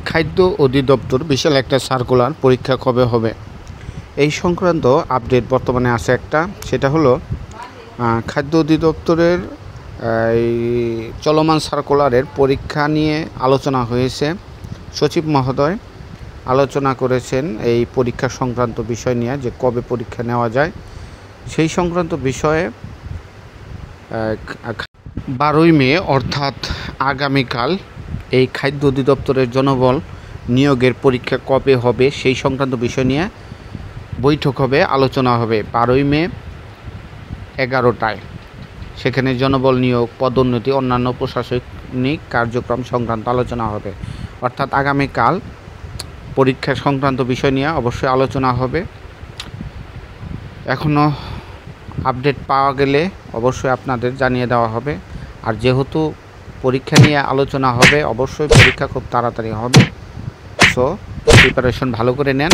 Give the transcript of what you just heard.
খাদ্য অধিদপ্তর বিশাল একটা সার্কুলার, পরীক্ষা কবে হবে এই সংক্রান্ত আপডেট বর্তমানে আছে একটা। সেটা হলো খাদ্য অধিদপ্তরের এই চলমান সার্কুলারের পরীক্ষা নিয়ে আলোচনা হয়েছে। সচিব মহোদয় আলোচনা করেছেন এই পরীক্ষা সংক্রান্ত বিষয় নিয়ে, যে কবে পরীক্ষা নেওয়া যায় সেই সংক্রান্ত বিষয়ে। 12ই মে অর্থাৎ আগামীকাল এই খাদ্য অধিদপ্তরের জনবল নিয়োগের পরীক্ষা কবে হবে সেই সংক্রান্ত বিষয় নিয়ে বৈঠক হবে, আলোচনা হবে 12ই মে 11টায়। সেখানে জনবল নিয়োগ, পদোন্নতি, অন্যান্য প্রশাসনিক কার্যক্রম সংক্রান্ত আলোচনা হবে। অর্থাৎ আগামীকাল পরীক্ষা সংক্রান্ত বিষয় নিয়ে অবশ্যই আলোচনা হবে। এখনও আপডেট পাওয়া গেলে অবশ্যই আপনাদের জানিয়ে দেওয়া হবে। আর যেহেতু পরীক্ষা নিয়ে আলোচনা হবে, অবশ্যই পরীক্ষা খুব তাড়াতাড়ি হবে। সো প্রিপারেশন ভালো করে নেন।